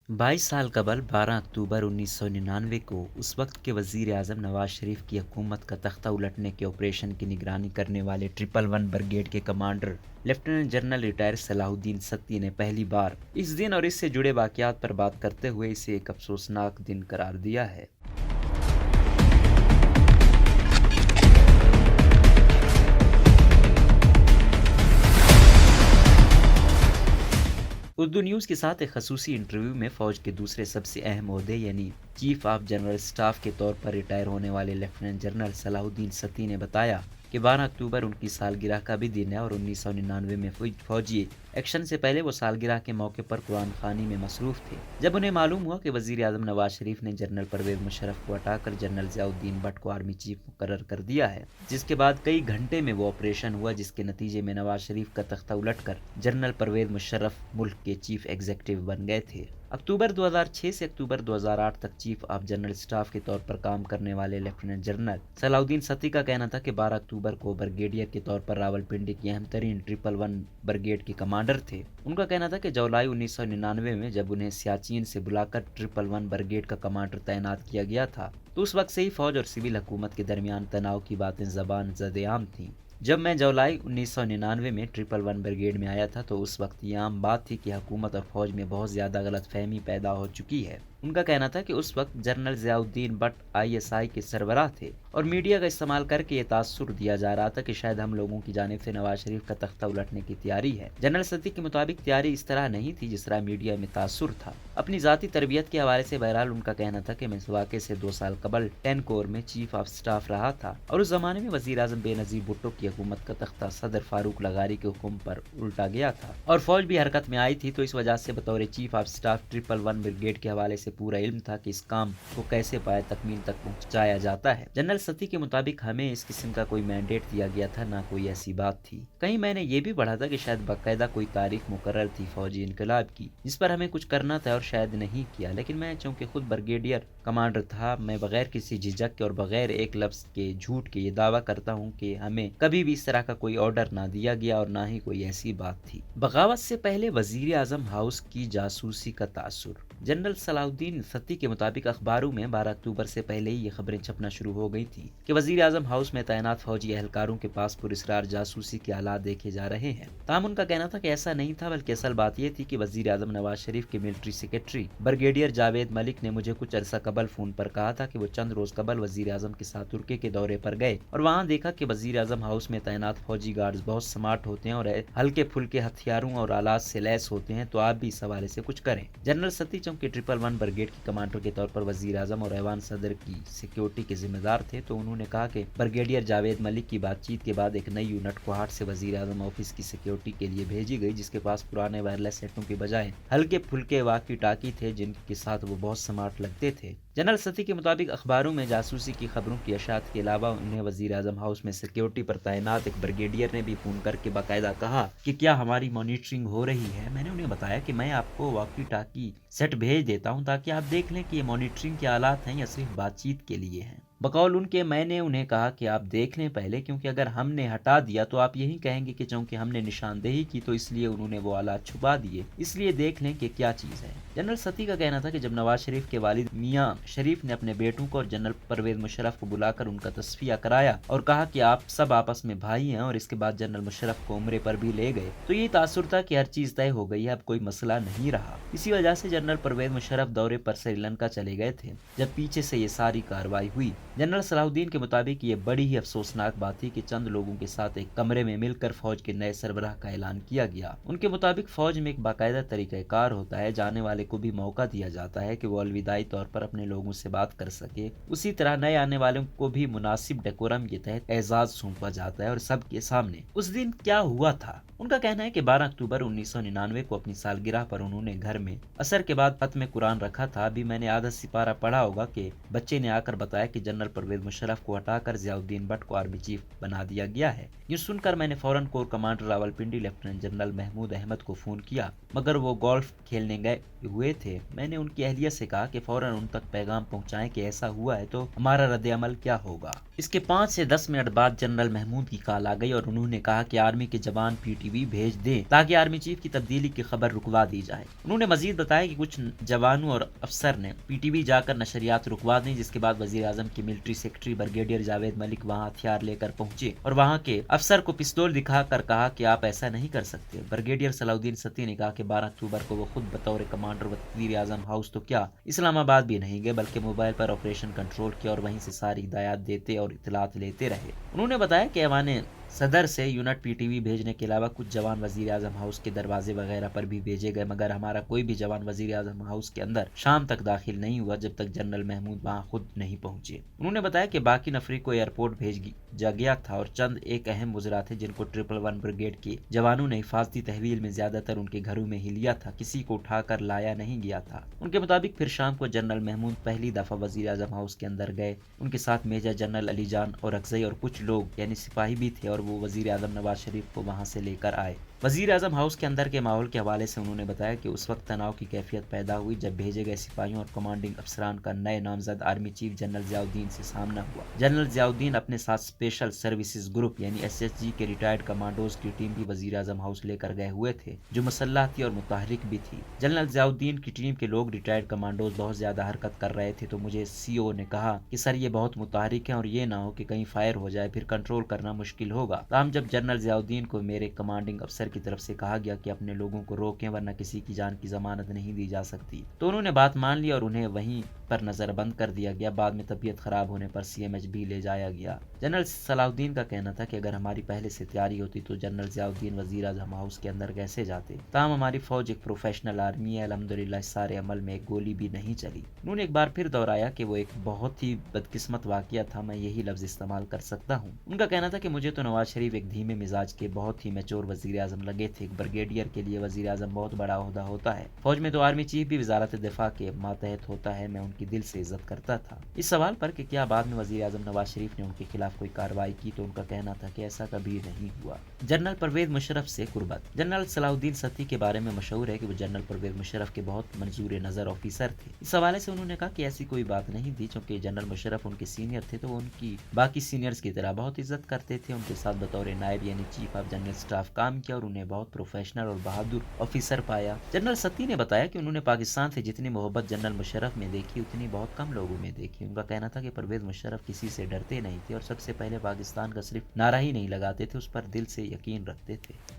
22 साल कबल 12 अक्टूबर 1999 को उस वक्त के वजीर आजम नवाज शरीफ की हुकूमत का तख्ता उलटने के ऑपरेशन की निगरानी करने वाले 111 ब्रिगेड के commander lieutenant general retire Salahuddin Satti ने पहली बार इस दिन और इससे जुड़े वाकयात पर बात करते हुए इसे एक अफसोसनाक दिन करार दिया है। उर्दू न्यूज़ के साथ एक खसूसी इंटरव्यू में फ़ौज के दूसरे सबसे अहम ओहदे यानी चीफ ऑफ जनरल स्टाफ के तौर पर रिटायर होने वाले लेफ्टिनेंट जनरल सलाहुद्दीन सत्ती ने बताया कि 12 अक्टूबर उनकी सालगिरह का भी दिन है और 1999 में फौजी एक्शन से पहले वो सालगिरह के मौके पर कुरान खानी में मसरूफ़ थे। जब उन्हें मालूम हुआ कि वज़ीर आज़म नवाज शरीफ ने जनरल परवेज़ मुशर्रफ को हटाकर जनरल ज़ियाउद्दीन भट्ट को आर्मी चीफ मुकर्रर कर दिया है, जिसके बाद कई घंटे में वो ऑपरेशन हुआ जिसके नतीजे में नवाज शरीफ का तख्ता उलटकर जनरल परवेज़ मुशर्रफ मुल्क के चीफ एग्जीक्यूटिव बन गए थे। अक्टूबर 2006 से अक्टूबर 2008 तक चीफ ऑफ जनरल स्टाफ के तौर पर काम करने वाले लेफ्टिनेंट जनरल सलाहुद्दीन सत्ती का कहना था कि 12 अक्टूबर को ब्रिगेडियर के तौर पर रावलपिंडी की अहम तरीन 111 ब्रिगेड के कमांडर थे। उनका कहना था कि जुलाई 1999 में जब उन्हें सियाचिन से बुलाकर 111 ब्रिगेड का कमांडर तैनात किया गया था तो उस वक्त से ही फौज और सिविल हुकूमत के दरमियान तनाव की बातें ज़बान ज़द-ए-आम थीं। जब मैं जुलाई 1999 में 111 ब्रिगेड में आया था तो उस वक्त ये आम बात थी कि हुकूमत और फौज में बहुत ज़्यादा गलतफहमी पैदा हो चुकी है। उनका कहना था कि उस वक्त जनरल ज़ियाउद्दीन भट्ट ISI के सरबराह थे और मीडिया का इस्तेमाल करके ये तासुर दिया जा रहा था कि शायद हम लोगों की जानिब से नवाज शरीफ का तख्ता उलटने की तैयारी है। जनरल सत्ती के मुताबिक तैयारी इस तरह नहीं थी जिस तरह मीडिया में तासुर था। अपनी ज़ाती तरबियत के हवाले से बहरहाल उनका कहना था कि मैं इस वाक़े से 2 साल कबल 10 कोर में चीफ ऑफ स्टाफ रहा था और उस ज़माने में वज़ीर आज़म बेनज़ीर भुट्टो की हुकूमत का तख्ता सदर फारूक लगारी के हुक्म पर उल्टा गया था और फौज भी हरकत में आई थी, तो इस वजह से बतौर चीफ ऑफ स्टाफ 111 ब्रिगेड के हवाले से पूरा इल्म था कि इस काम को कैसे पाए तकमील तक पहुंचाया जाता है। जनरल सत्ती के मुताबिक हमें इस किस्म का कोई मैंडेट दिया गया था, ना कोई ऐसी बात थी। कहीं मैंने ये भी पढ़ा था कि शायद बाकायदा कोई तारीख मुकर्रर थी फौजी इनकलाब की जिस पर हमें कुछ करना था और शायद नहीं किया, लेकिन मैं चूंकि खुद ब्रिगेडियर कमांडर था, मैं बगैर किसी झिझक के और बगैर एक लफ्ज के झूठ के ये दावा करता हूँ कि हमें कभी भी इस तरह का कोई ऑर्डर ना दिया गया और ना ही कोई ऐसी बात थी। बगावत से पहले वजीर आजम हाउस की जासूसी का तासुर। जनरल सलाहुद्दीन सत्ती के मुताबिक अखबारों में 12 अक्टूबर से पहले ही ये खबरें छपना शुरू हो गई थी कि वजीर आजम हाउस में तैनात फौजी एहलकारों के पास पुरस्कार जासूसी के आलात देखे जा रहे हैं। ताहम उनका कहना था कि ऐसा नहीं था, बल्कि असल बात यह थी कि वजीर आजम नवाज शरीफ के military secretary brigadier Javed Malik ने मुझे कुछ अरसा कबल फोन पर कहा था कि वो चंद रोज कबल वजीर आजम के साथ तुर्की के दौरे पर गए और वहाँ देखा कि वजीर आजम हाउस में तैनात फौजी गार्ड्स बहुत स्मार्ट होते हैं और हल्के फुल्के हथियारों और आलात से लैस होते हैं, तो आप भी इस हवाले से कुछ करें। जनरल सत्ती चूंकि 111 ब्रिगेड के कमांडर के तौर पर वजीर आजम और ऐवान सदर की सिक्योरिटी के जिम्मेदार थे, तो उन्होंने कहा कि ब्रिगेडियर जावेद मलिक की बातचीत के बाद एक नई यूनिट कोहाट से वजीर आजम ऑफिस की सिक्योरिटी के लिए भेजी गई, जिसके पास पुराने वायरलेस सेटों के बजाय हल्के फुल्के वाकी टाकी थे जिनके साथ वो बहुत स्मार्ट लगते थे। जनरल सत्ती के मुताबिक अखबारों में जासूसी की खबरों की अशात के अलावा उन्हें वजीर आजम हाउस में सिक्योरिटी पर तैनात एक ब्रिगेडियर ने भी फोन करके बाकायदा कहा कि क्या हमारी मॉनिटरिंग हो रही है। मैंने उन्हें बताया कि मैं आपको वॉकी टाकी सेट भेज देता हूं ताकि आप देख लें कि ये मॉनिटरिंग के आलात हैं या सिर्फ बातचीत के लिए हैं। बकौल उनके मैंने उन्हें कहा कि आप देख लें पहले, क्योंकि अगर हमने हटा दिया तो आप यही कहेंगे कि चूंकि हमने निशानदेही की तो इसलिए उन्होंने वो आलात छुपा दिए, इसलिए देख लें कि क्या चीज़ है। जनरल सत्ती का कहना था कि जब नवाज शरीफ के वालिद मियां शरीफ ने अपने बेटों को और जनरल परवेज मुशर्रफ को बुलाकर उनका तस्फिया कराया और कहा कि आप सब आपस में भाई हैं और इसके बाद जनरल मुशर्रफ को उम्रे पर भी ले गए, तो ये तासुर था कि हर चीज़ तय हो गई है, अब कोई मसला नहीं रहा। इसी वजह से जनरल परवेज मुशर्रफ दौरे पर श्रीलंका चले गए थे जब पीछे से ये सारी कार्रवाई हुई। जनरल सलाहुद्दीन के मुताबिक ये बड़ी ही अफसोसनाक बात थी कि चंद लोगों के साथ एक कमरे में मिलकर फौज के नए सरबराह का ऐलान किया गया। उनके मुताबिक फौज में एक बाकायदा तरीक़ाकार होता है, जाने वाले को भी मौका दिया जाता है कि वो अलविदाई तौर पर अपने लोगों से बात कर सके, उसी तरह नए आने वालों को भी मुनासिब डेकोरम के तहत एजाज सौंपा जाता है और सबके सामने। उस दिन क्या हुआ था? उनका कहना है कि 12 अक्टूबर 1999 को अपनी सालगिरह पर उन्होंने घर में असर के बाद खत्म कुरान रखा था। अभी मैंने आधा सिपारा पढ़ा होगा कि बच्चे ने आकर बताया कि जनरल परवेज मुशर्रफ को हटाकर ज़ियाउद्दीन भट्ट को आर्मी चीफ बना दिया गया है। यूं सुनकर मैंने फौरन core commander Rawalpindi lieutenant general Mahmood Ahmed को फोन किया, मगर वो गोल्फ खेलने गए हुए थे। मैंने उनकी अहलिया से कहा कि फौरन उन तक पैगाम पहुंचाएं कि ऐसा हुआ है तो हमारा रद्द-ए-अमल क्या होगा। इसके 5 से 10 मिनट बाद जनरल महमूद की कॉल आ गई और उन्होंने कहा कि आर्मी के जवान PT PTV بھیج دیں تاکہ آرمی چیف کی تبدیلی کی خبر رکوا دی جائے۔ انہوں نے مزید بتایا کہ کچھ جوانوں اور افسر نے PTV جا کر نشریات رکوا دیں، جس کے بعد وزیر اعظم کی ملٹری سیکرٹری بریگیڈیئر جاوید ملک وہاں ہتھیار لے کر پہنچے اور وہاں کے افسر کو پستول دکھا کر کہا کہ آپ ایسا نہیں کر سکتے۔ بریگیڈیئر صلاح الدین ستی نے کہا کہ 12 اکتوبر کو وہ خود بطور کمانڈر وزیر اعظم ہاؤس تو کیا اسلام آباد بھی نہیں گئے بلکہ موبائل پر آپریشن کنٹرول کیا اور وہیں سے ساری ہدایات دیتے اور اطلاعات لیتے رہے۔ انہوں نے بتایا کہ ایوان صدر سے یونٹ PTV بھیجنے کے علاوہ کچھ جوان وزیر اعظم ہاؤس کے دروازے وغیرہ پر بھی بھیجے گئے، مگر ہمارا کوئی بھی جوان وزیر اعظم ہاؤس کے اندر شام تک داخل نہیں ہوا جب تک جنرل محمود وہاں خود نہیں پہنچے۔ انہوں نے بتایا کہ باقی نفری کو ایئرپورٹ بھیجا گیا تھا اور چند ایک اہم وزراء تھے جن کو 111 بریگیڈ کے جوانوں نے حفاظتی تحویل میں زیادہ تر ان کے گھروں میں ہی لیا تھا، کسی کو اٹھا کر لایا نہیں گیا تھا۔ ان کے مطابق پھر شام کو جنرل محمود پہلی دفعہ وزیر اعظم ہاؤس کے اندر گئے، ان کے ساتھ میجر جنرل علی جان اور اکزئی اور کچھ لوگ یعنی سپاہی بھی تھے اور وہ وزیر اعظم نواز شریف کو وہاں سے لے کر آئے۔ وزیر اعظم ہاؤس کے اندر کے ماحول کے حوالے سے انہوں نے بتایا کہ اس وقت تناؤ کی کیفیت پیدا ہوئی جب بھیجے گئے سپاہیوں اور کمانڈنگ افسران کا نئے نامزد آرمی چیف جنرل ضیاء الدین سے سامنا ہوا۔ جنرل ضیاء الدین اپنے ساتھ اسپیشل سروسز گروپ یعنی SSG کے ریٹائرڈ کمانڈوز کی ٹیم بھی وزیر اعظم ہاؤس لے کر گئے ہوئے تھے جو مسلح تھی اور متحرک بھی تھی۔ جنرل ضیاء الدین کی ٹیم کے لوگ ریٹائرڈ کمانڈوز بہت زیادہ حرکت کر رہے تھے تو مجھے CO نے کہا کہ سر یہ بہت متحرک ہیں اور یہ نہ ہو کہ کہیں فائر ہو جائے، پھر کنٹرول کرنا مشکل ہوگا۔ تاہم جب جنرل ضیاء الدین کو میرے کمانڈنگ افسر کی طرف سے کہا گیا کہ اپنے لوگوں کو روکیں ورنہ کسی کی جان کی ضمانت نہیں دی جا سکتی تو انہوں نے بات مان لی اور انہیں وہیں پر نظر بند کر دیا گیا۔ بعد میں طبیعت خراب ہونے پر CMH بھی لے جایا گیا۔ جنرل صلاح الدین کا کہنا تھا کہ اگر ہماری پہلے سے تیاری ہوتی تو جنرل ضیاء الدین وزیر اعظم ہاؤس کے اندر کیسے جاتے۔ تاہم ہماری فوج ایک پروفیشنل آرمی ہے، الحمدللہ اس سارے عمل میں ایک گولی بھی نہیں چلی۔ انہوں نے ایک بار پھر دہرایا کہ وہ ایک بہت ہی بدقسمت واقعہ تھا، میں یہی لفظ استعمال کر سکتا ہوں۔ ان کا کہنا تھا کہ مجھے تو نواز شریف ایک دھیمے مزاج کے بہت ہی میچور وزیر اعظم لگے تھے۔ ایک بریگیڈیئر کے لیے وزیر اعظم بہت بڑا عہدہ ہوتا ہے، فوج میں تو آرمی چیف بھی وزارت دفاع کے ماتحت ہوتا ہے، میں ان کی دل سے عزت کرتا تھا۔ اس سوال پر کہ کیا بعد میں وزیر اعظم نواز شریف نے ان کے خلاف کوئی کارروائی کی تو ان کا کہنا تھا کہ ایسا کبھی نہیں ہوا۔ جنرل پرویز مشرف سے قربت۔ جنرل صلاح الدین ستی کے بارے میں مشہور ہے کہ وہ جنرل پرویز مشرف کے بہت منظور نظر آفیسر تھے۔ اس حوالے سے انہوں نے کہا کہ ایسی کوئی بات نہیں تھی، چونکہ جنرل مشرف ان کے سینئر تھے تو وہ ان کی باقی سینئرز کی طرح بہت عزت کرتے تھے، ان کے ساتھ بطور نائب یعنی چیف آف جنرل اسٹاف کام کیا اور انہیں بہت پروفیشنل اور بہادر آفیسر پایا۔ جنرل ستی نے بتایا کہ انہوں نے پاکستان سے جتنی محبت جنرل مشرف میں دیکھی اتنی بہت کم لوگوں میں دیکھی۔ ان کا کہنا تھا کہ پرویز مشرف کسی سے ڈرتے نہیں تھے اور سب سے پہلے پاکستان کا صرف نعرہ ہی نہیں لگاتے تھے، اس پر دل سے یقین رکھتے تھے۔